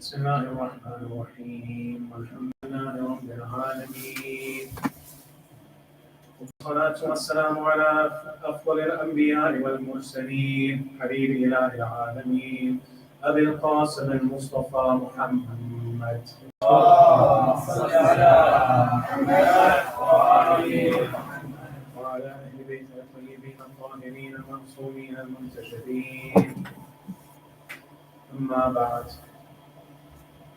بسم الله الرحمن الرحيم والحمد لله رب العالمين والصلاة والسلام على أفضل الأنبياء والمرسلين حبيب إله العالمين أبي القاسم المصطفى محمد اللهم صل على محمد وعلى أهل بيته الطيبين الطاهرين المعصومين المنتجبين أما بعد.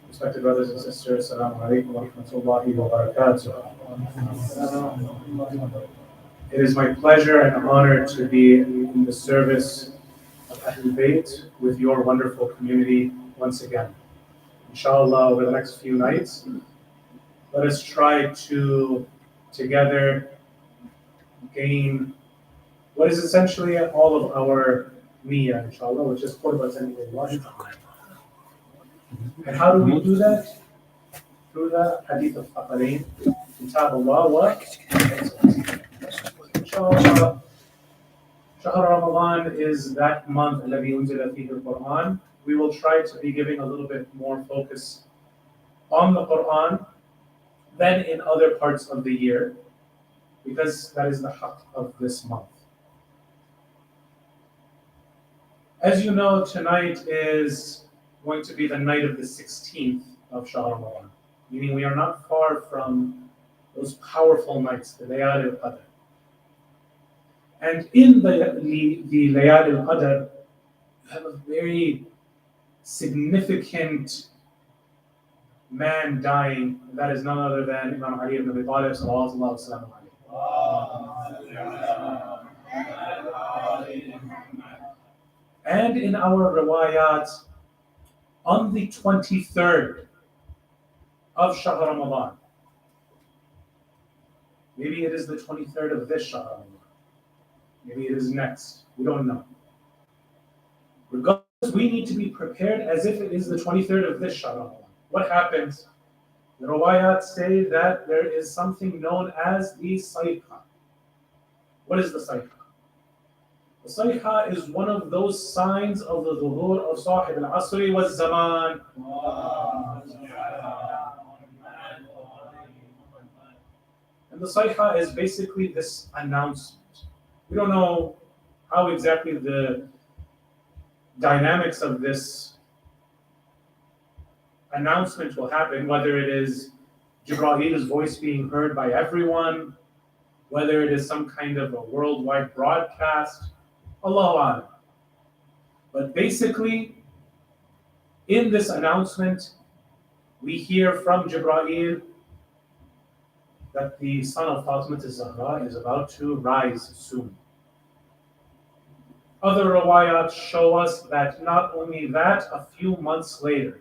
Respected brothers and sisters, Assalamu alaikum wa rahmatullahi wa barakatuh. It is my pleasure and honor to be in the service of Ahlul Bayt with your wonderful community once again. Inshallah, over the next few nights, let us try to together gain what is essentially all of our niyyah, inshallah, which is qurbatun lillahi ta'ala. And how do we do that? Through the hadith of Thaqalain, Kitab Allah wa Inshallah, Shahr Ramadan is that month الذي أنزل فيه القرآن. We will try to be giving a little bit more focus on the Quran than in other parts of the year, because that is the haqq of this month. As you know, tonight is going to be the night of the 16th of Shahr Ramadan, meaning we are not far from those powerful nights, the Layal al-Qadr. And in the Layal al-Qadr, you have a very significant man dying, and that is none other than Imam Ali ibn Abi Talib sallallahu alaihi wasallam. And in our riwayat, on the 23rd of Shahr Ramadan, maybe it is the 23rd of this Shahr Ramadan, maybe it is next, we don't know. Regardless, we need to be prepared as if it is the 23rd of this Shahr Ramadan. What happens? The riwayat say that there is something known as the sayha. What is the sayha? The sayha is one of those signs of the dhuhur of Sahib al-Asri wa zaman. And the sayha is basically this announcement. We don't know how exactly the dynamics of this announcement will happen, whether it is Jibraal's voice being heard by everyone, whether it is some kind of a worldwide broadcast. Allahu A'lam. But basically, in this announcement, we hear from Jibraal that the son of Fatima az-Zahra is about to rise soon. Other riwayat show us that not only that, a few months later,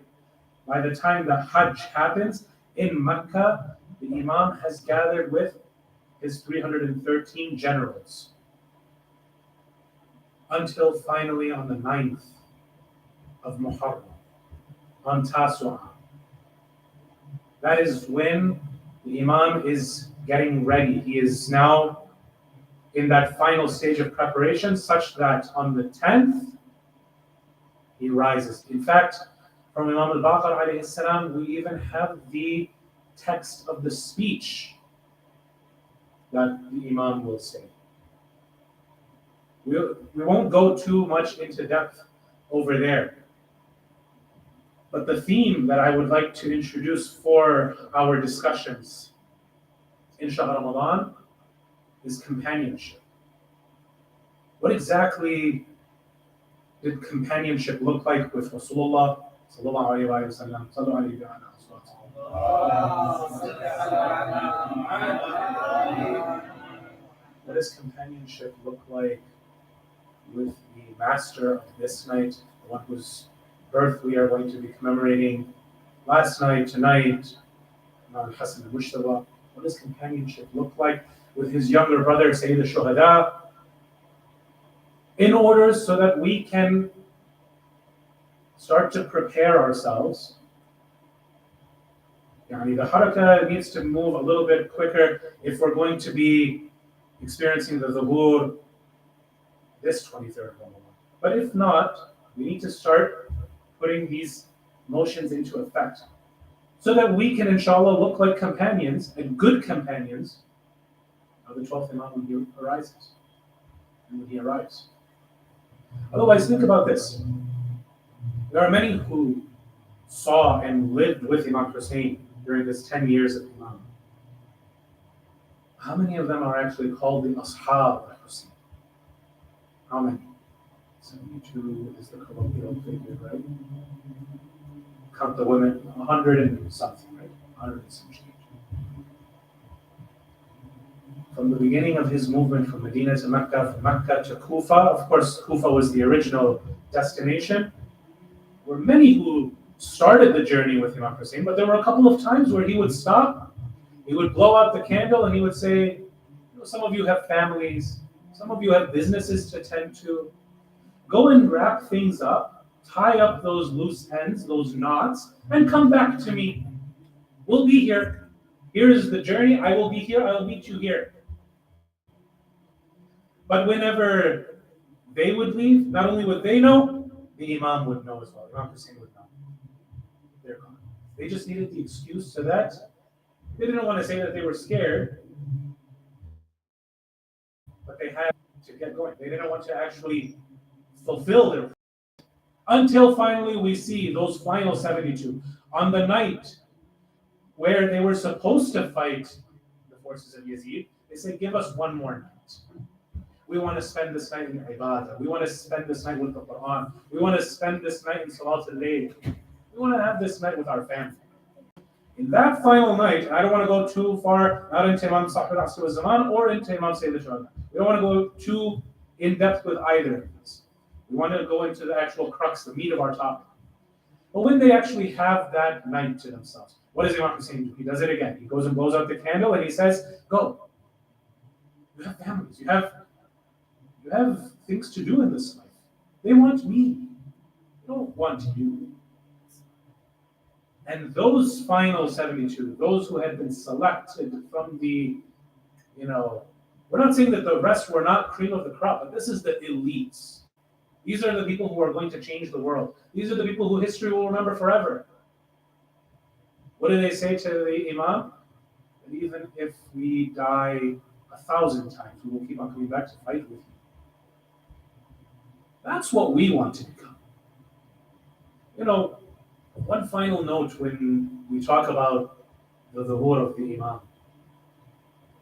by the time the Hajj happens in Mecca, the Imam has gathered with his 313 generals, until finally on the 9th of Muharram, on Tasu'ah. That is when the Imam is getting ready. He is now in that final stage of preparation, such that on the 10th, he rises. In fact, from Imam al-Baqir alayhi salam, we even have the text of the speech that the Imam will say. We won't go too much into depth over there. But the theme that I would like to introduce for our discussions in Shahr Ramadan is companionship. What exactly did companionship look like with Rasulullah sallallahu alayhi wa sallam? What does companionship look like with the master of this night, the one whose birth we are going to be commemorating last night, tonight, Imam Hassan al-Mushtaba? What does companionship look like with his younger brother, Sayyid al-Shuhada, in order so that we can start to prepare ourselves? The harakah needs to move a little bit quicker if we're going to be experiencing the dhuhur this 23rd of Ramadan. But if not, we need to start putting these motions into effect, so that we can, inshallah, look like companions and good companions of the 12th Imam when he arises and when he arrives. Otherwise, think about this. There are many who saw and lived with Imam Hussein during this 10 years of Imam. How many of them are actually called the Ashab of Hussein? How many? 72 is the colloquial figure, right? Count the women, 100 and something, right? 100 and some change. From the beginning of his movement from Medina to Mecca, from Mecca to Kufa, of course, Kufa was the original destination. There were many who started the journey with Imam Hussein, but there were a couple of times where he would stop, he would blow out the candle, and he would say, some of you have families, some of you have businesses to tend to. Go and wrap things up, tie up those loose ends, those knots, and come back to me. We'll be here. Here is the journey. I will be here. I will meet you here. But whenever they would leave, not only would they know, the Imam would know as well. Imam Hussein would know. They're gone. They just needed the excuse so that they didn't want to say that they were scared, but they had to get going. They didn't want to actually fulfill their. Until finally we see those final 72. On the night where they were supposed to fight the forces of Yazid, they said, give us one more night. We want to spend this night in ibadah. We want to spend this night with the Quran. We want to spend this night in Salat al-Layl. We want to have this night with our family. In that final night, I don't want to go too far, not into Imam Sahib al-Asr al-Zaman or into Imam Sayyid al-Shuhada. We don't want to go too in depth with either of these. We want to go into the actual crux, the meat of our topic. But when they actually have that night to themselves, what does Imam Hussein do? He does it again. He goes and blows out the candle and he says, go. You have families. You have things to do in this life. They want me. They don't want you. And those final 72, those who had been selected from the, we're not saying that the rest were not cream of the crop, but this is the elites. These are the people who are going to change the world. These are the people who history will remember forever. What do they say to the Imam? That even if we die 1,000 times, we will keep on coming back to fight with you. That's what we want to become. One final note when we talk about the dhuhur of the Imam.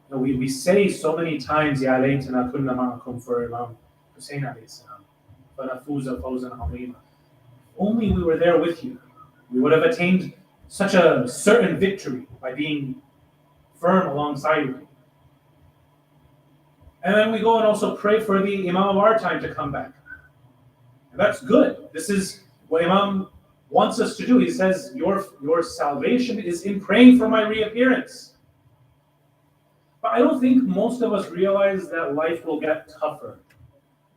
We say so many times, Ya laytana kunna ma'akum, for Imam Hussein alayhi salam. فَنَفُوزَ فَوْزًا عَظِيمًا. Only we were there with you. We would have attained such a certain victory by being firm alongside you. And then we go and also pray for the Imam of our time to come back. And that's good. This is what Imam wants us to do. He says, your salvation is in praying for my reappearance. But I don't think most of us realize that life will get tougher,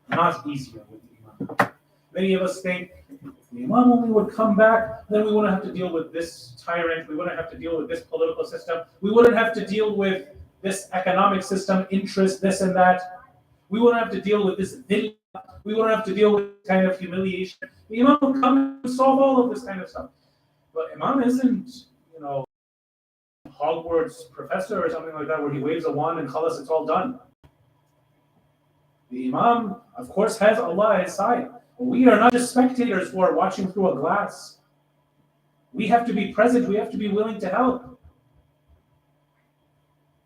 not easier with the Imam. Many of us think, if the Imam only would come back, then we wouldn't have to deal with this tyrant, we wouldn't have to deal with this political system, we wouldn't have to deal with this economic system, interest, this and that. We wouldn't have to deal with this dhillah. We wouldn't have to deal with this kind of humiliation. The Imam would come and solve all of this kind of stuff. But Imam isn't, Hogwarts professor or something like that, where he waves a wand and khalas, it's all done. The Imam, of course, has Allah at his side. We are not just spectators who are watching through a glass. We have to be present. We have to be willing to help.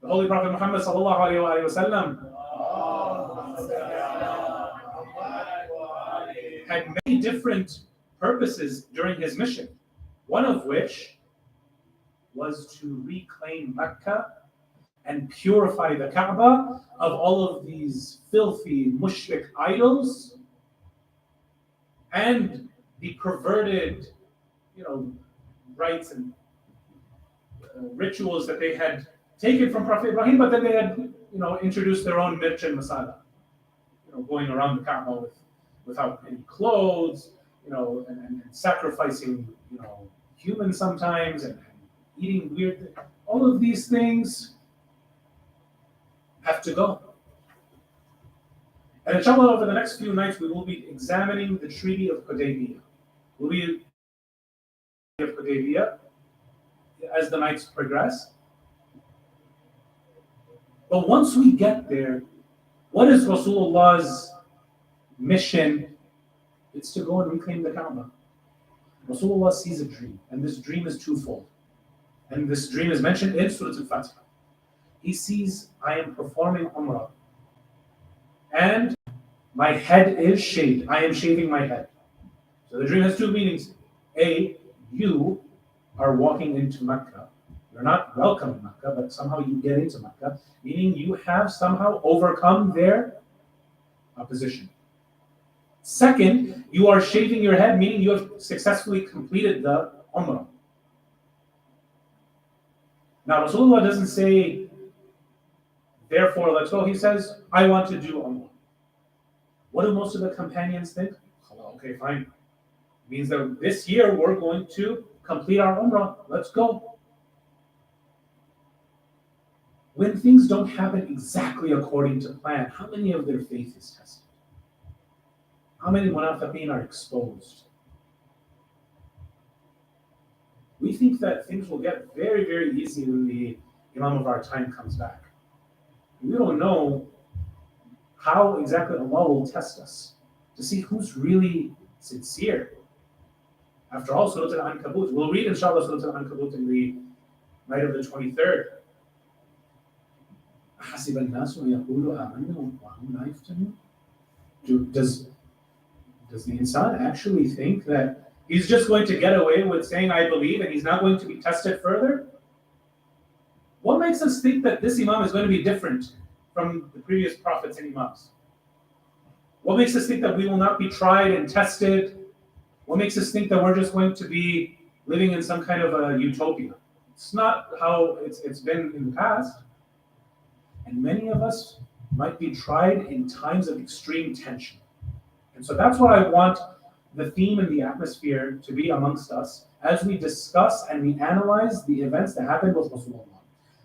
The Holy Prophet Muhammad sallallahu alaihi wasallam had many different purposes during his mission. One of which was to reclaim Mecca and purify the Kaaba of all of these filthy mushrik idols and the perverted, rites and rituals that they had taken from Prophet Ibrahim, but then they had, introduced their own mirch and masala, going around the Kaaba without any clothes, and sacrificing, humans sometimes, and eating weird things. All of these things have to go. And inshallah, over the next few nights, we will be examining the Treaty of Hudaybiyah. We'll be of Hudaybiyah as the nights progress. But once we get there, what is Rasulullah's mission? It's to go and reclaim the Kaaba. Rasulullah sees a dream, and this dream is twofold. And this dream is mentioned in Surah Al-Fatiha. He sees, I am performing Umrah, and my head is shaved. I am shaving my head. So the dream has two meanings. A, you are walking into Mecca. You're not welcome in Mecca, but somehow you get into Mecca, meaning you have somehow overcome their opposition. Second, you are shaving your head, meaning you have successfully completed the Umrah. Now, Rasulullah doesn't say, therefore, let's go. He says, I want to do Umrah. What do most of the companions think? Okay, fine. It means that this year we're going to complete our Umrah. Let's go. When things don't happen exactly according to plan, how many of their faith is tested? How many munafiqeen are exposed? We think that things will get very, very easy when the Imam of our time comes back. We don't know how exactly Allah will test us to see who's really sincere. After all, Surah Al-Ankabut, we'll read inshallah Surah Al-Ankabut in the night of the 23rd. Does the insan actually think that he's just going to get away with saying I believe and he's not going to be tested further? What makes us think that this Imam is going to be different from the previous prophets and Imams? What makes us think that we will not be tried and tested? What makes us think that we're just going to be living in some kind of a utopia? It's not how it's been in the past. And many of us might be tried in times of extreme tension. And so that's what I want the theme and the atmosphere to be amongst us as we discuss and we analyze the events that happened with Rasulullah.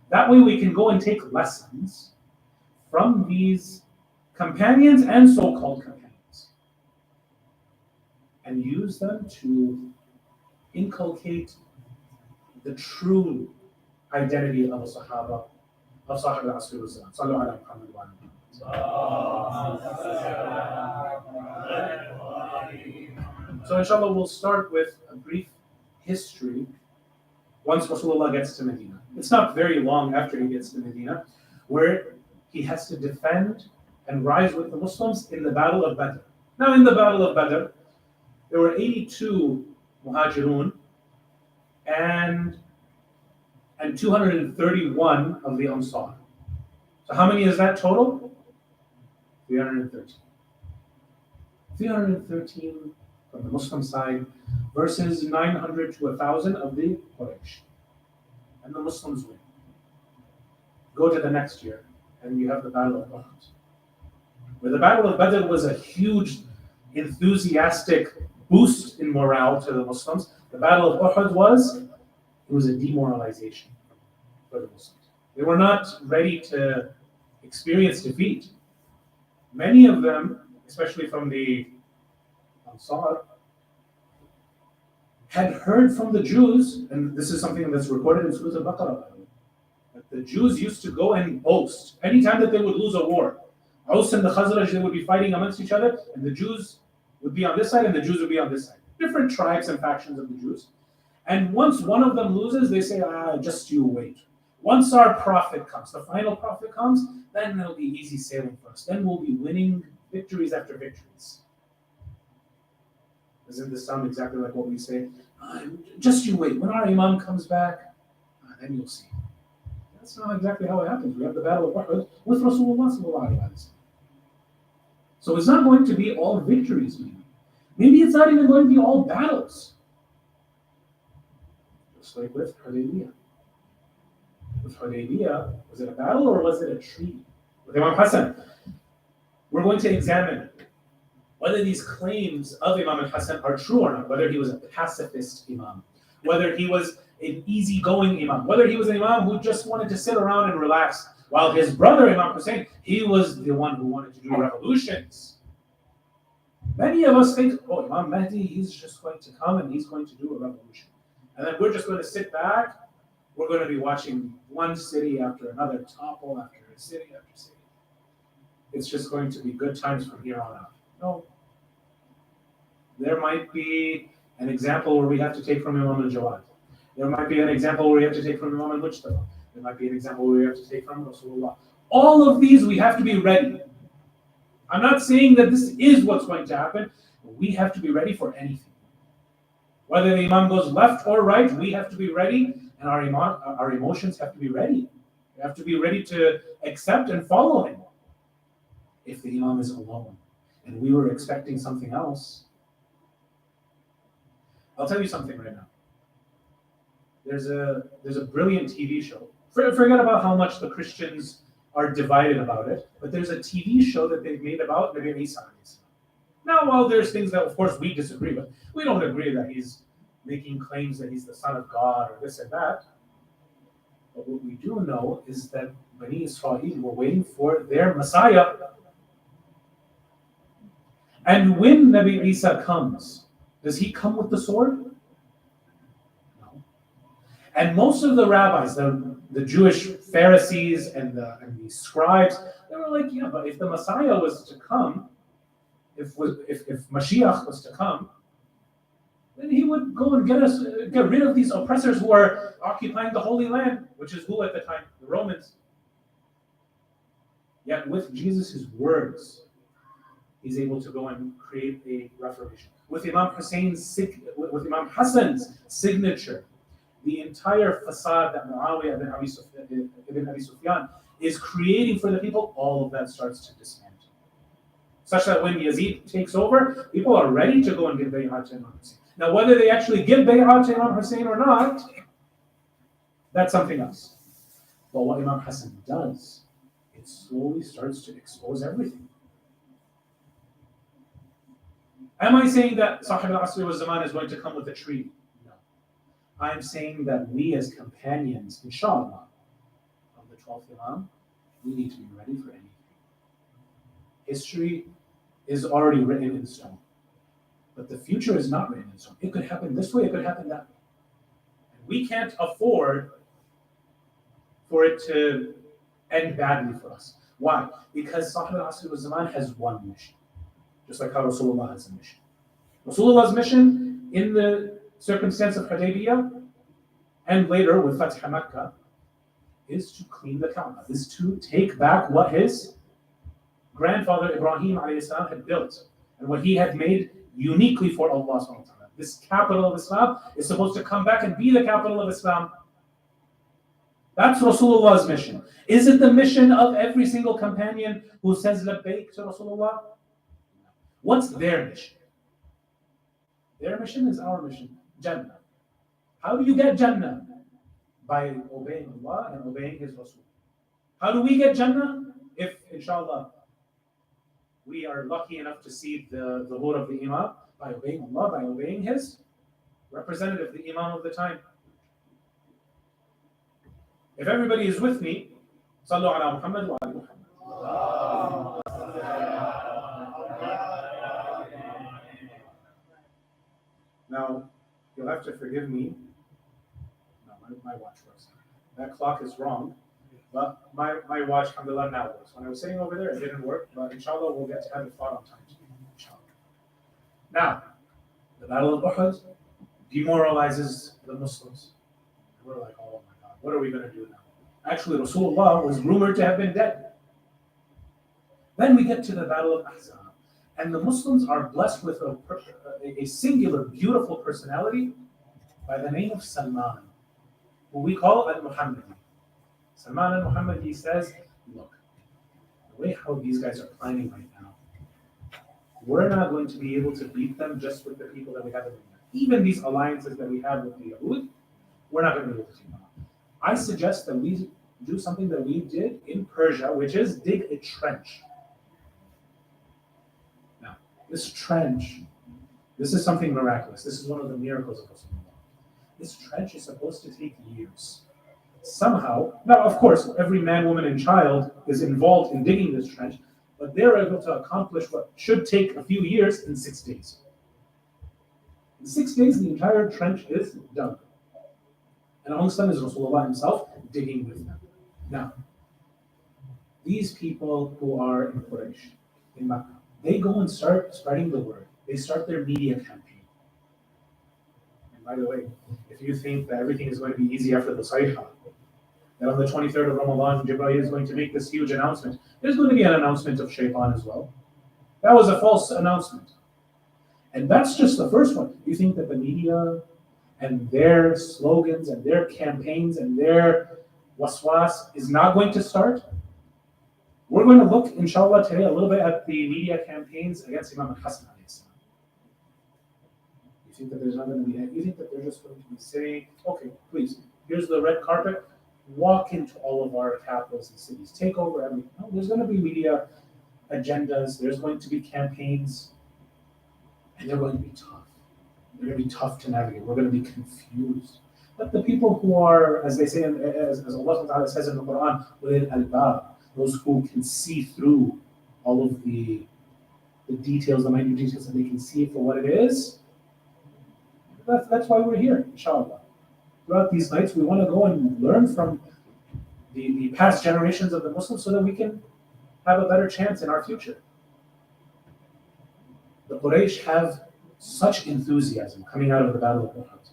That way we can go and take lessons from these companions and so-called companions and use them to inculcate the true identity of a Sahaba, of Sahaba Rasulullah. Sallu ala Muhammad wa ala Muhammad. So inshallah we'll start with a brief history once Rasulullah gets to Medina. It's not very long after he gets to Medina, where he has to defend and rise with the Muslims in the Battle of Badr. Now in the Battle of Badr, there were 82 Muhajirun and 231 of the Ansar. So how many is that total? 313. 313 from the Muslim side versus 900 to 1,000 of the Quraysh. And the Muslims win. Go to the next year, and you have the Battle of Uhud. Where the Battle of Badr was a huge, enthusiastic boost in morale to the Muslims. The Battle of Uhud was a demoralization for the Muslims. They were not ready to experience defeat. Many of them, especially from the Ansar, had heard from the Jews, and this is something that's recorded in Surah Al-Baqarah, that the Jews used to go and boast anytime that they would lose a war. Aus and the Khazraj, they would be fighting amongst each other, and the Jews would be on this side, and the Jews would be on this side. Different tribes and factions of the Jews. And once one of them loses, they say, just you wait. Once our prophet comes, the final prophet comes, then it'll be easy sailing for us. Then we'll be winning victories after victories. Doesn't this sound exactly like what we say? Just you wait. When our Imam comes back, then you'll see. That's not exactly how it happens. We have the Battle of Uhud with Rasulullah sallallahu alaihi wasallam. So it's not going to be all victories, maybe. Maybe it's not even going to be all battles. Just like with Hudaybiyah. With Hudaybiyah, was it a battle or was it a treaty? With Imam Hassan, we're going to examine whether these claims of Imam al-Hassan are true or not, whether he was a pacifist Imam, whether he was an easygoing Imam, whether he was an Imam who just wanted to sit around and relax, while his brother Imam Hussein, he was the one who wanted to do revolutions. Many of us think, Imam Mahdi, he's just going to come and he's going to do a revolution. And then we're just going to sit back. We're going to be watching one city after another topple after a city after city. It's just going to be good times from here on out. No. There might be an example where we have to take from Imam al-Jawad. There might be an example where we have to take from Imam al-Mujtaba. There might be an example where we have to take from Rasulullah. All of these, we have to be ready. I'm not saying that this is what's going to happen, but we have to be ready for anything. Whether the Imam goes left or right, we have to be ready, and our emotions have to be ready. We have to be ready to accept and follow him. If the Imam is alone, and we were expecting something else, I'll tell you something right now. There's a brilliant TV show. Forget about how much the Christians are divided about it, but there's a TV show that they've made about Nabi Isa. Now, while there's things that, of course, we disagree with, we don't agree that he's making claims that he's the son of God or this and that. But what we do know is that Bani Israel were waiting for their Messiah. And when Nabi Isa comes, does he come with the sword? No. And most of the rabbis, the Jewish Pharisees and the scribes, they were like, yeah, but if the Messiah was to come, if Mashiach was to come, then he would go and get rid of these oppressors who are occupying the Holy Land, which is who at the time? The Romans. Yet with Jesus' words, he's able to go and create a reformation. With Imam Hassan's signature, the entire facade that Muawiyah ibn Abi Sufyan is creating for the people, all of that starts to dismantle. Such that when Yazid takes over, people are ready to go and give bay'at to Imam Hussein. Now, whether they actually give bay'at to Imam Hussein or not, that's something else. But what Imam Hassan does, it slowly starts to expose everything. Am I saying that Sahib al-Asr wa Zaman is going to come with a treaty? No. I'm saying that we as companions, inshallah, of the 12th Imam, we need to be ready for anything. History is already written in stone. But the future is not written in stone. It could happen this way, it could happen that way. And we can't afford for it to end badly for us. Why? Because Sahib al-Asr wa Zaman has one mission. Just like how Rasulullah has a mission. Rasulullah's mission in the circumstance of Hudaybiyah and later with Fatih Makkah is to clean the Kaaba, is to take back what his grandfather Ibrahim ﷺ had built and what he had made uniquely for Allah subhanahu wa ta'ala. This capital of Islam is supposed to come back and be the capital of Islam. That's Rasulullah's mission. Is it the mission of every single companion who says labbaik to Rasulullah? What's their mission? Their mission is our mission, Jannah. How do you get Jannah? By obeying Allah and obeying His Rasul. How do we get Jannah? If, inshallah, we are lucky enough to see the zuhur of the Imam, by obeying Allah, by obeying His representative, the Imam of the time. If everybody is with me, Sallu ala Muhammad wa ala Muhammad. Now, you'll have to forgive me. No, my watch works. That clock is wrong, but my watch, alhamdulillah, now works. When I was sitting over there, it didn't work, but inshallah, we'll get to have it fought on time. Inshallah. Now, the Battle of Uhud demoralizes the Muslims. We're like, oh my God, what are we going to do now? Actually, Rasulullah was rumored to have been dead. Then we get to the Battle of Ahzab. And the Muslims are blessed with a singular, beautiful personality by the name of Salman, who we call al-Muhammadi. Salman al-Muhammadi says, look, the way how these guys are planning right now, we're not going to be able to beat them just with the people that we have in the Medina. Even these alliances that we have with the Yahud, we're not going to be able to do that. I suggest that we do something that we did in Persia, which is dig a trench. This trench, this is something miraculous. This is one of the miracles of Rasulullah. This trench is supposed to take years. Somehow, now of course, every man, woman, and child is involved in digging this trench, but they're able to accomplish what should take a few years in 6 days. In 6 days, the entire trench is dug. And amongst them is Rasulullah himself digging with them. Now, these people who are in Quraysh, in Makkah, they go and start spreading the word. They start their media campaign. And by the way, if you think that everything is going to be easy after the Sayha, that on the 23rd of Ramadan, Jibreel is going to make this huge announcement, there's going to be an announcement of Shaitan as well. That was a false announcement. And that's just the first one. You think that the media and their slogans and their campaigns and their waswas is not going to start? We're going to look, inshallah, today a little bit at the media campaigns against Imam al-Hasan. You think that there's not going to be, you think that they're just going to be saying, okay, please, here's the red carpet, walk into all of our capitals and cities, take over everything. No, there's going to be media agendas, there's going to be campaigns, and they're going to be tough. They're going to be tough to navigate. We're going to be confused. But the people who are, as they say, as Allah Ta'ala says in the Quran, ulil albab, those who can see through all of the details, the minute details, and they can see it for what it is. That's why we're here, inshallah. Throughout these nights, we want to go and learn from the past generations of the Muslims so that we can have a better chance in our future. The Quraysh have such enthusiasm coming out of the Battle of Uhud.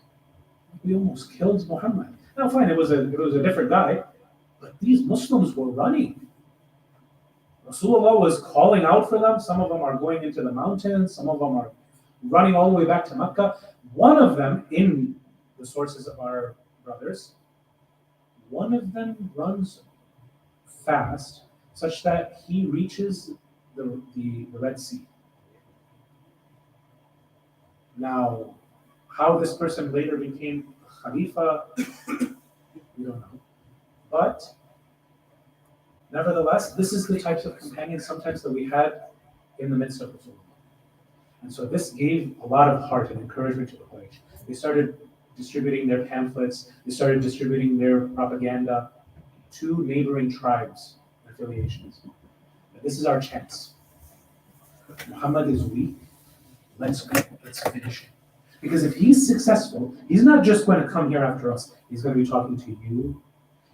We almost killed Muhammad. Now, fine, it was a different guy, but these Muslims were running. Rasulullah was calling out for them. Some of them are going into the mountains. Some of them are running all the way back to Mecca. One of them, in the sources of our brothers, one of them runs fast such that he reaches the Red Sea. Now, how this person later became Khalifa, we don't know. But nevertheless, this is the types of companions sometimes that we had in the midst of Rasulullah. And so this gave a lot of heart and encouragement to the Quraysh. They started distributing their pamphlets, they started distributing their propaganda to neighboring tribes and affiliations. This is our chance. Muhammad is weak. Let's go. Let's finish him. Because if he's successful, he's not just going to come here after us. He's going to be talking to you.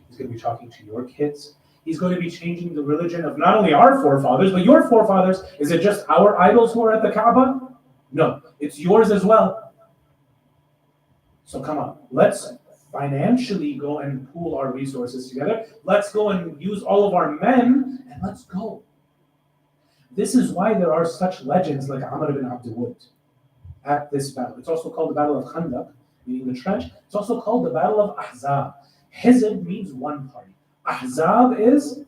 He's going to be talking to your kids. He's going to be changing the religion of not only our forefathers, but your forefathers. Is it just our idols who are at the Kaaba? No, it's yours as well. So come on, let's financially go and pool our resources together. Let's go and use all of our men, and let's go. This is why there are such legends like Amr ibn Abd Wud at this battle. It's also called the Battle of Khandaq, meaning the trench. It's also called the Battle of Ahzab. Hizb means one party. Ahzab is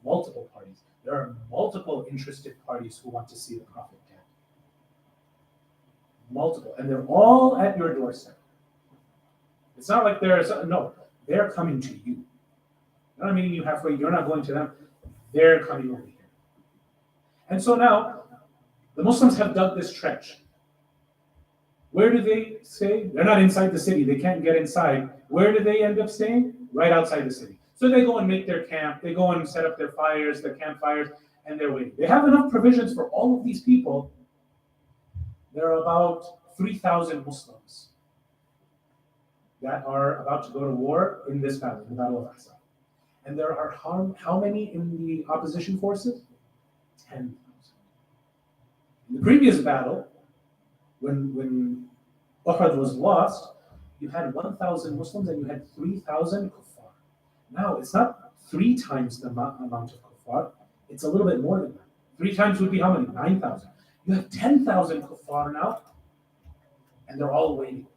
multiple parties. There are multiple interested parties who want to see the Prophet dead. Multiple. And they're all at your doorstep. It's not like they're coming to you. They're not meeting you halfway. You're not going to them. They're coming over here. And so now, the Muslims have dug this trench. Where do they stay? They're not inside the city. They can't get inside. Where do they end up staying? Right outside the city. So they go and make their camp. They go and set up their fires, their campfires, and they're waiting. They have enough provisions for all of these people. There are about 3,000 Muslims that are about to go to war in this battle, the Battle of Ahzab. And there are how many in the opposition forces? 10,000. In the previous battle, when Uhud was lost, you had 1,000 Muslims and you had 3,000 kuffar. Now, it's not 3 times the amount of kuffar, it's a little bit more than that. 3 times would be how many? 9,000. You have 10,000 kuffar now, and they're all waiting.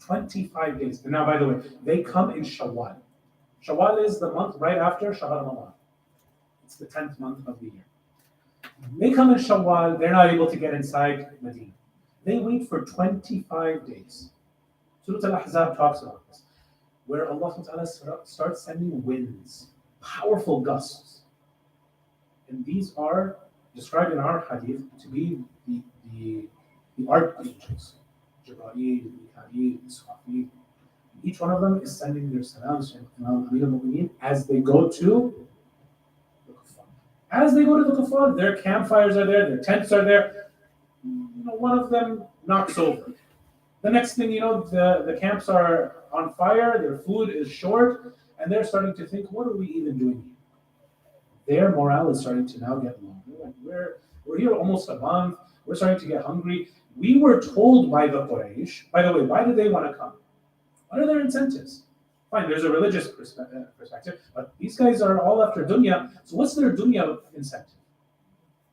25 days. And now, by the way, they come in Shawwal. Shawwal is the month right after Shahar Ramadan. It's the 10th month of the year. They come in Shawwal, they're not able to get inside Medina. They wait for 25 days. Surah Al-Ahzab talks about this, where Allah starts sending winds, powerful gusts. And these are described in our hadith to be the archangels. Jibreel, Mikhail, Israfil. Each one of them is sending their salams as they go to the kuffar. As they go to the kuffar, their campfires are there, their tents are there. One of them knocks over. The next thing you know, the camps are on fire, their food is short, and they're starting to think, what are we even doing here? Their morale is starting to now get low. They're like, we're here almost a month, we're starting to get hungry. We were told by the Quraysh, by the way, why did they want to come? What are their incentives? Fine, there's a religious perspective, but these guys are all after dunya. So what's their dunya incentive?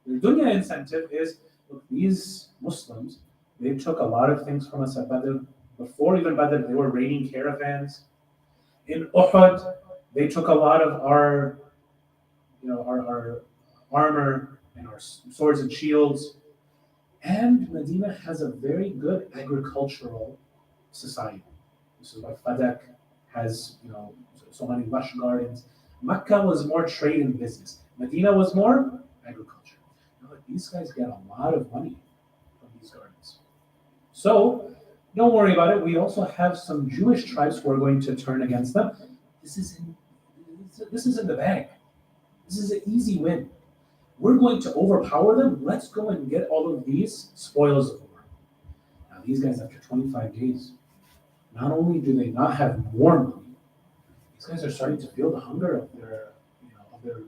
Their dunya incentive is, look, these Muslims, they took a lot of things from us at Badr. Before even Badr, they were raiding caravans. In Uhud, they took a lot of our, our armor and our swords and shields. And Medina has a very good agricultural society. This is why Fadak has, so many lush gardens. Mecca was more trade and business. Medina was more agriculture. Now, these guys get a lot of money from these gardens. So don't worry about it. We also have some Jewish tribes who are going to turn against them. This is in the bag. This is an easy win. We're going to overpower them. Let's go and get all of these spoils of war. Now, these guys, after 25 days, not only do they not have more money, these guys are starting to feel the hunger of their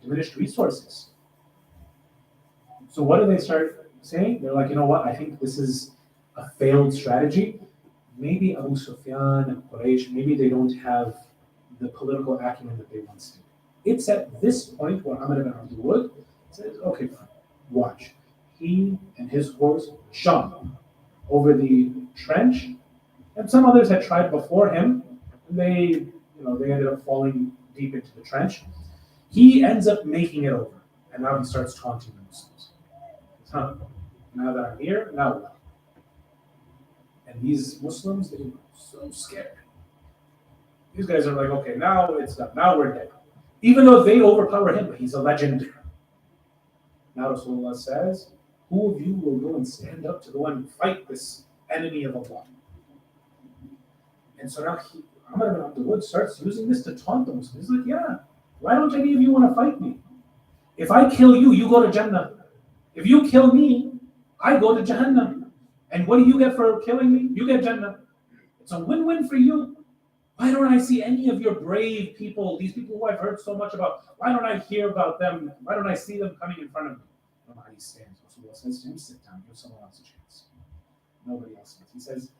diminished resources. So what do they start saying? They're like, you know what? I think this is a failed strategy. Maybe Abu Sufyan and Quraysh, maybe they don't have the political acumen that they once did. It's at this point where Amr ibn Abdul says, okay, fine, watch. He and his horse shot over the trench, and some others had tried before him, and they ended up falling deep into the trench. He ends up making it over, and now he starts taunting the Muslims. Now that I'm here, now what? And these Muslims, they were so scared. These guys are like, okay, now it's done. Now we're dead. Even though they overpower him, but he's a legend. Now Rasulullah says, who of you will go and stand up to go and fight this enemy of Allah? And so now Amr ibn Abdul starts using this to taunt the Muslims. He's like, yeah, why don't any of you want to fight me? If I kill you, you go to Jannah. If you kill me, I go to Jahannam. And what do you get for killing me? You get Jannah. It's a win-win for you. Why don't I see any of your brave people, these people who I've heard so much about, why don't I hear about them? Why don't I see them coming in front of me? Nobody stands. Rasulullah says to him, sit down, give someone else a chance. Nobody else does. He says,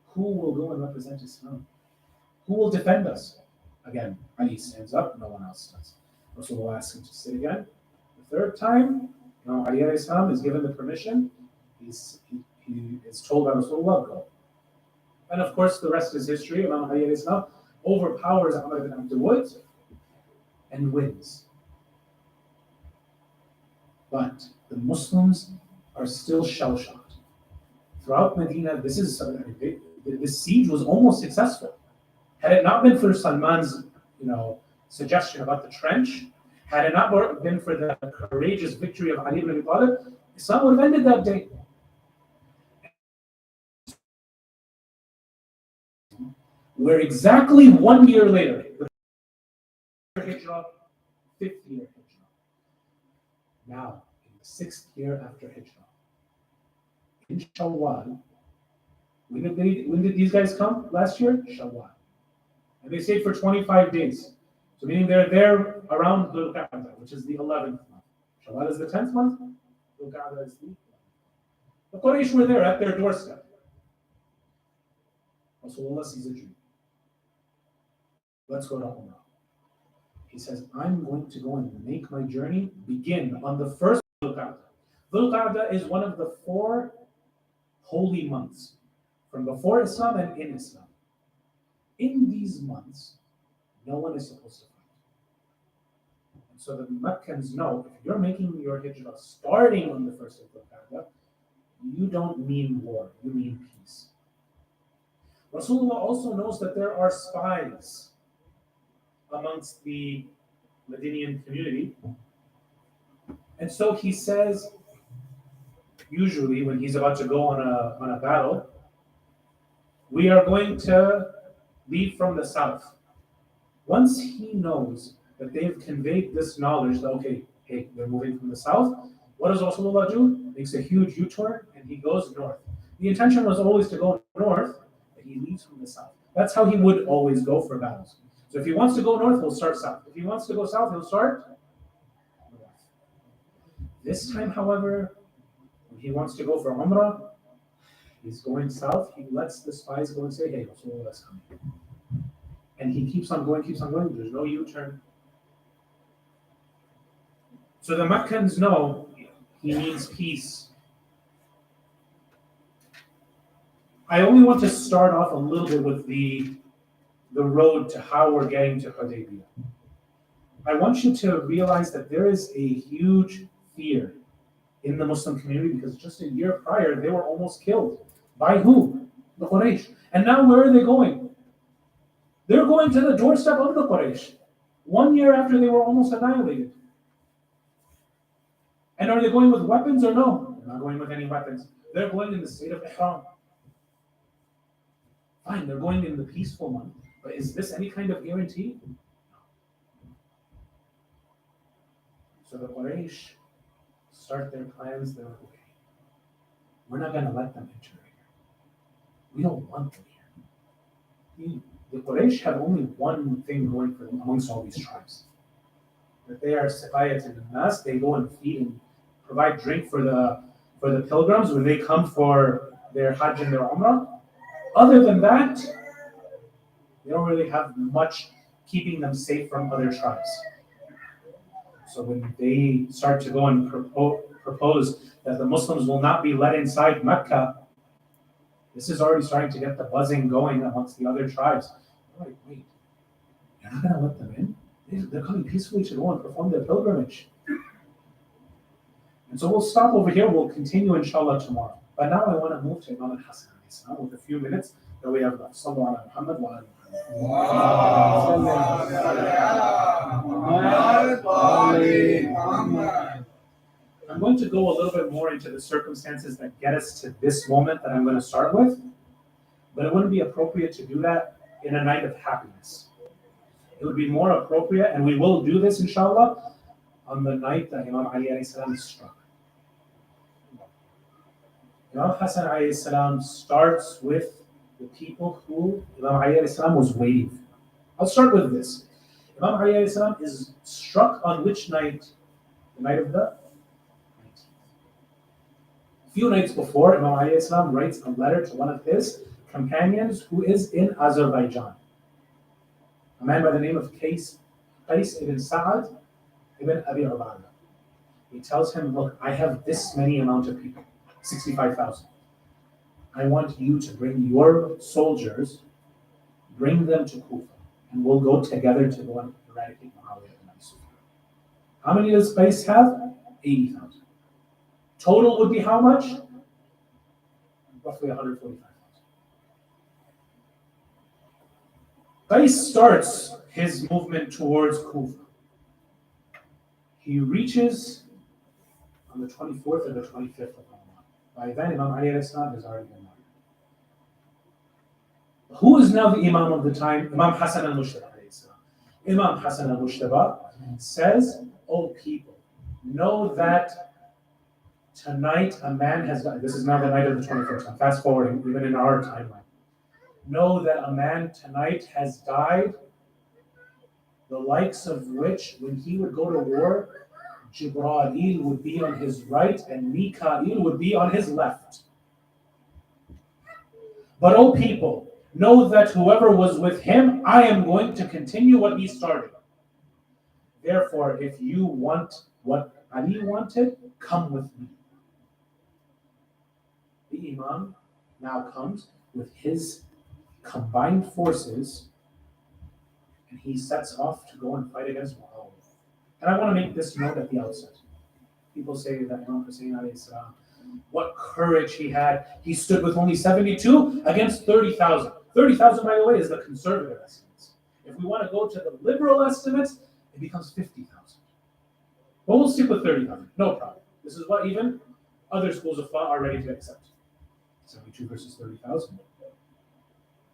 who will go and represent Islam? Who will defend us? Again, Ali stands up, no one else does. Rasulullah asks him to sit again. The third time, Ali alayhi salam is given the permission. He is told by Rasulullah, go. And of course, the rest is history. Imam Ali alayhi salam overpowers Amr ibn Abdul and wins. But the Muslims are still shell-shocked. Throughout Medina, this siege was almost successful. Had it not been for Salman's, suggestion about the trench, had it not been for the courageous victory of Ali ibn Abi Talib, Islam would have ended that day. Where exactly 1 year later, the Hijrah, 5th year Hijrah. Now, in the 6th year after Hijrah, in Shawwal, when did these guys come last year? Shawwal. And they stayed for 25 days. So meaning they're there around Dhul Qa'dah, which is the 11th month. Shawwal is the 10th month. Dhul Qa'dah is the 11th. The Quraysh were there at their doorstep. Rasulullah sees a dream. Let's go to Umrah. He says, I'm going to go and make my journey begin on the first Dhul Qa'dah. Dhul Qa'dah is one of the 4 holy months from before Islam and in Islam. In these months, no one is supposed to fight. And so the Meccans know, if you're making your hijrah starting on the first of Dhul Qa'dah, you don't mean war, you mean peace. Rasulullah also knows that there are spies amongst the Medinian community. And so he says, usually when he's about to go on a battle, we are going to leave from the south. Once he knows that they've conveyed this knowledge that, okay, hey, they're moving from the south, what does Rasulullah do? Makes a huge U-turn and he goes north. The intention was always to go north, but he leads from the south. That's how he would always go for battles. So if he wants to go north, he'll start south. If he wants to go south, he'll start north. This time, however, when he wants to go for Umrah, he's going south. He lets the spies go and say, hey, Rasulullah is coming. And he keeps on going. There's no U-turn. So the Meccans know he needs peace. I only want to start off a little bit with the road to how we're getting to Hudaybiyah. I want you to realize that there is a huge fear in the Muslim community because just a year prior, they were almost killed. By who? The Quraysh. And now where are they going? They're going to the doorstep of the Quraysh. 1 year after they were almost annihilated. And are they going with weapons or no? They're not going with any weapons. They're going in the state of Ihram. Fine, they're going in the peaceful month. But is this any kind of guarantee? No. So the Quraysh start their plans. They're like, okay, we're not going to let them enter here. We don't want them here. The Quraysh have only one thing going for them amongst all these tribes. That they are siqayat al-nas. They go and feed and provide drink for the pilgrims when they come for their Hajj and their Umrah. Other than that, they don't really have much keeping them safe from other tribes. So when they start to go and propose that the Muslims will not be let inside Mecca, this is already starting to get the buzzing going amongst the other tribes. They're like, wait, you're not going to let them in? They're coming peacefully to go and perform their pilgrimage. And so we'll stop over here. We'll continue, inshallah, tomorrow. But now I want to move to Imam al-Hasan with a few minutes that we have left. Sallu ala Muhammad wa ala Muhammad. I'm going to go a little bit more into the circumstances that get us to this moment that I'm going to start with, but it wouldn't be appropriate to do that in a night of happiness. It would be more appropriate, and we will do this, inshallah, on the night that Imam Ali alayhi salam is struck. Imam Hassan alayhi salam starts with the people who Imam Ali alayhi salam was waiting for. I'll start with this. Imam Ali alayhi salam is struck on which night? The night of the 19th. A few nights before, Imam Ali alayhi salam writes a letter to one of his companions who is in Azerbaijan. A man by the name of Qais ibn Sa'ad ibn Abi Ubadah. He tells him, look, I have this many amount of people. 65,000. I want you to bring your soldiers, bring them to Kufa, and we'll go together to go and eradicate Muawiyah ibn Abi Sufyan. How many does Qais have? 80,000. Total would be how much? Roughly 145,000. Qais starts his movement towards Kufa. He reaches on the 24th or the 25th of Ramadan. By then, Imam Ali alayhi salam has already been martyred. Who is now the Imam of the time? Imam Hassan al-Mushtaba alayhi salam. Imam Hassan al-Mushtaba says, O people, know that tonight a man has died. This is now the night of the 21st. I'm fast forwarding, even in our timeline. Know that a man tonight has died, the likes of which, when he would go to war, Jibreel would be on his right and Mikael would be on his left. But, O people, know that whoever was with him, I am going to continue what he started. Therefore, if you want what Ali wanted, come with me. The Imam now comes with his combined forces and he sets off to go and fight against Muawiyah. And I want to make this note at the outset. People say that Imam Hussein alayhi salam, what courage he had. He stood with only 72 against 30,000. 30,000, by the way, is the conservative estimates. If we want to go to the liberal estimates, it becomes 50,000. But we'll stick with 30,000. No problem. This is what even other schools of thought are ready to accept. 72 versus 30,000.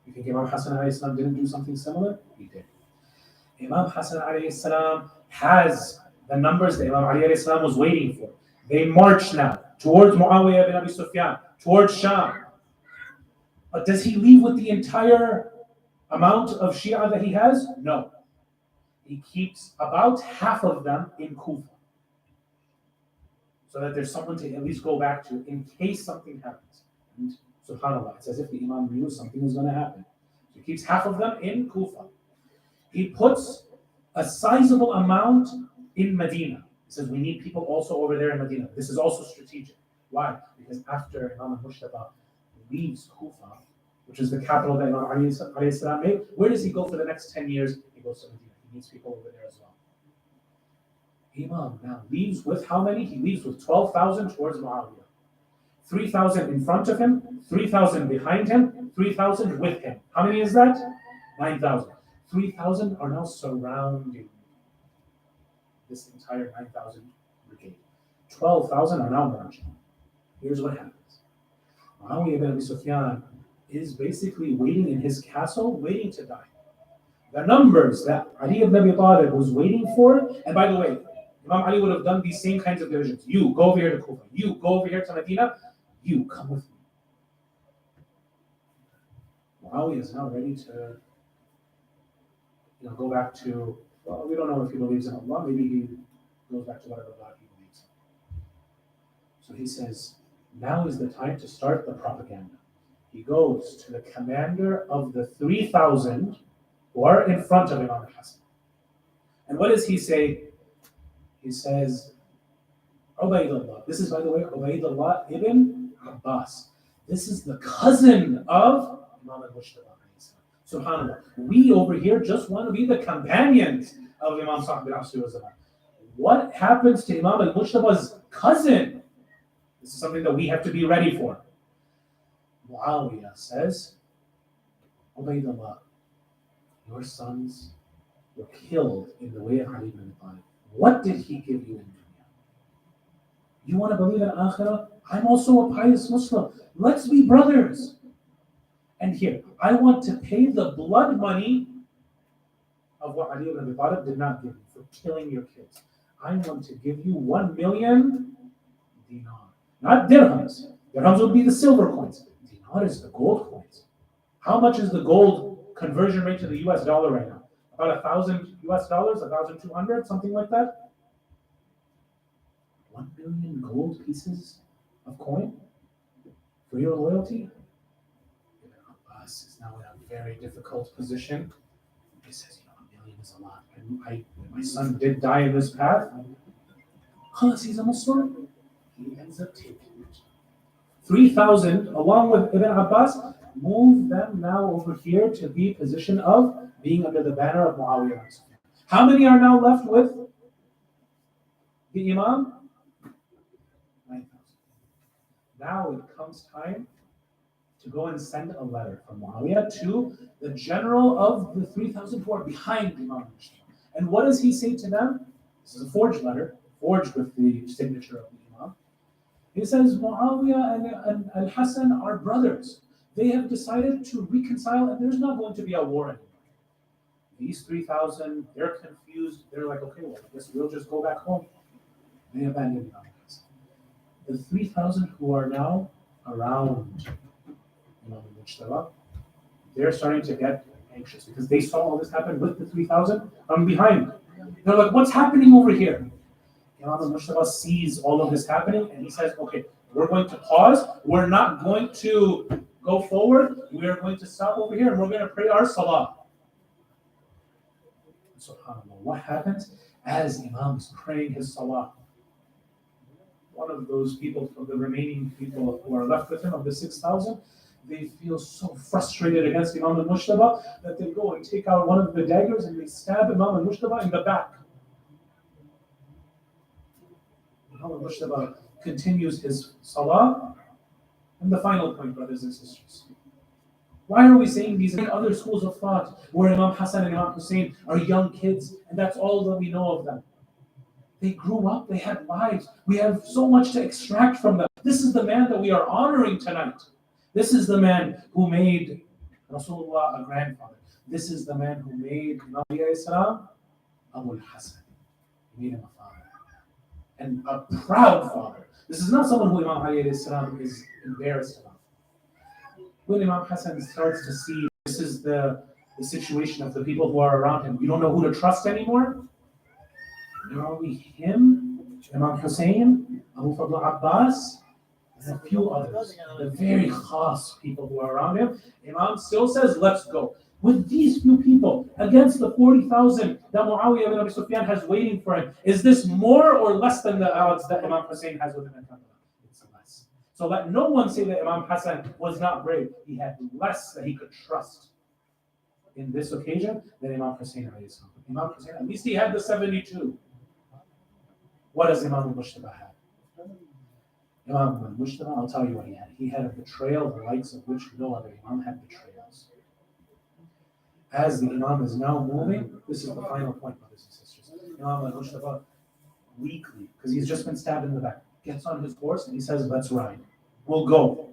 You think Imam Hassan alayhi salam didn't do something similar? He did. Imam Hassan alayhi salam has the numbers that Imam Ali alayhi salam was waiting for. They march now towards Muawiyah ibn Abi Sufyan, towards Sham. Does he leave with the entire amount of Shia that he has? No. He keeps about half of them in Kufa, so that there's someone to at least go back to in case something happens. And subhanAllah, it's as if the Imam knew something was going to happen. So he keeps half of them in Kufa. He puts a sizable amount in Medina. He says, we need people also over there in Medina. This is also strategic. Why? Because after Imam al-Mushtaba leaves Kufa, which is the capital that Imam alayhi salam made, where does he go for the next 10 years? He goes to Medina. He needs people over there as well. Imam now leaves with how many? He leaves with 12,000 towards Muawiyah. 3,000 in front of him, 3,000 behind him, 3,000 with him. How many is that? 9,000. 3,000 are now surrounding this entire 9,000 brigade. 12,000 are now marching. Here's what happens. Muawiyah ibn Abi Sufyan is basically waiting in his castle, waiting to die. The numbers that Ali ibn Abi Talib was waiting for, and by the way, Imam Ali would have done these same kinds of divisions. You go over here to Kufa. You go over here to Medina. You come with me. Muawiyah is now ready to go back to, well, we don't know if he believes in Allah. Maybe he goes back to whatever God he believes in. So he says, now is the time to start the propaganda. He goes to the commander of the 3,000 who are in front of Imam al-Hasan. And what does he say? He says, Ubaydullah. This is, by the way, Ubaydullah ibn Abbas. This is the cousin of Imam al-Mushtaba. SubhanAllah. We over here just want to be the companions of Imam Sa'd bin Asri wa Zaman. What happens to Imam al-Mushtaba's cousin? This is something that we have to be ready for. Muawiyah says, Ubaydullah, your sons were killed in the way of Ali ibn Abi Talib. What did he give you in dunya? You want to believe in akhirah? I'm also a pious Muslim. Let's be brothers. And here, I want to pay the blood money of what Ali ibn Abi Talib did not give you for killing your kids. I want to give you 1 million dinar. Not dirhams. Dirhams would be the silver coins. Dinar is the gold coins. How much is the gold conversion rate to the US dollar right now? About $1,000 US dollars, 1,200, something like that. 1 million gold pieces of coin for your loyalty? Abbas is now in a very difficult position. He says, 1 million is a lot. And my son did die in this path. Khalas, he's a Muslim. He ends up taking it. 3,000, along with Ibn Abbas, move them now over here to the position of being under the banner of Muawiyah. How many are now left with the Imam? 9,000. Now it comes time to go and send a letter from Muawiyah to the general of the 3,000 who are behind Imam. And what does he say to them? This is a forged letter, forged with the signature of the Imam. He says, Muawiyah and Al-Hasan are brothers. They have decided to reconcile, and there's not going to be a war anymore. These 3,000, they're confused. They're like, okay, well, I guess we'll just go back home. They abandoned Imam. The 3,000 who are now around Imam al-Mujtaba, they're starting to get anxious because they saw all this happen with the 3,000 from behind. They're like, what's happening over here? Imam al-Mujtaba sees all of this happening and he says, okay, we're going to pause. We're not going to go forward. We're going to stop over here and we're going to pray our salah. SubhanAllah, what happens as Imam is praying his salah? One of those people, from the remaining people who are left with him, of the 6,000, they feel so frustrated against Imam al-Mujtaba that they go and take out one of the daggers and they stab Imam al-Mujtaba in the back. Imam al-Mujtaba continues his salah. And the final point, brothers and sisters. Why are we saying these in other schools of thought where Imam Hassan and Imam Hussein are young kids and that's all that we know of them? They grew up, they had lives. We have so much to extract from them. This is the man that we are honoring tonight. This is the man who made Rasulullah a grandfather. This is the man who made Imam Islam Abu al-Hasan. He made him a father. And a proud father. This is not someone who Imam Ali is embarrassed about. When Imam Hassan starts to see this is the situation of the people who are around him, you don't know who to trust anymore. There are only him, Imam Hussein, Abu Fadl Abbas, and a few others, the very khas people who are around him. Imam still says, let's go. With these few people, against the 40,000 that Muawiyah ibn Abi Sufyan has waiting for him, is this more or less than the odds that Imam Hussein has with him in Karbala? It's less. So let no one say that Imam Hassan was not brave. He had less that he could trust in this occasion than Imam Hussein. Imam Hussein, at least he had the 72. What does Imam al-Mujtaba have? Imam al-Mujtaba, I'll tell you what he had. He had a betrayal, the likes of which no other Imam had betrayals. As the Imam is now moving, this is the final point, brothers and sisters. Imam al-Mujtaba, weakly, because he's just been stabbed in the back, gets on his horse and he says, let's ride. We'll go.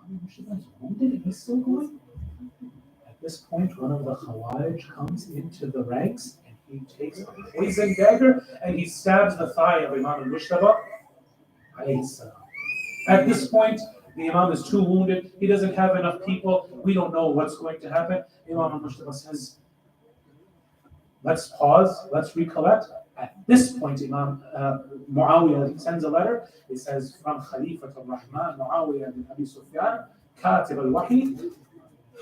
Imam al-Mujtaba is wounded and he's still going? At this point, one of the Khawarij comes into the ranks and he takes a poison dagger and he stabs the thigh of Imam al-Mujtaba. At this point, the Imam is too wounded. He doesn't have enough people. We don't know what's going to happen. Imam al-Mujtaba says, let's pause, let's recollect. At this point, Imam Muawiyah sends a letter. It says, from Khalifa al-Rahman, Muawiyah bin Abi Sufyan, Katib al-Wahi,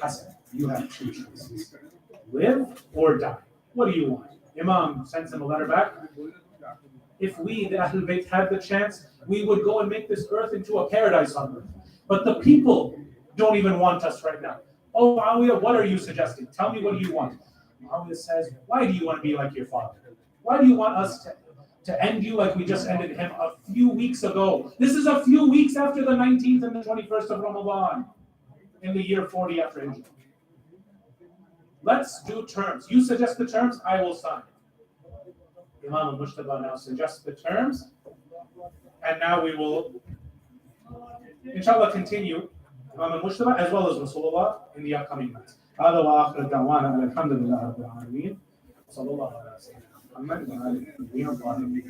Hassan, you have two choices. Live or die. What do you want? Imam sends him a letter back. If we, the Ahlul Bayt, had the chance, we would go and make this earth into a paradise on earth. But the people don't even want us right now. Oh, Muawiyah, what are you suggesting? Tell me, what do you want? Muawiyah says, why do you want to be like your father? Why do you want us to end you like we just ended him a few weeks ago? This is a few weeks after the 19th and the 21st of Ramadan in the year 40 after Hijrah. Let's do terms. You suggest the terms, I will sign. Imam al-Mujtaba now suggests the terms, and now we will, inshallah, continue Imam al-Mujtaba as well as Rasulullah in the upcoming months. هذا وآخر دعوانا الحمد لله رب العالمين صلى الله على سيدنا محمد وعلى آله وصحبه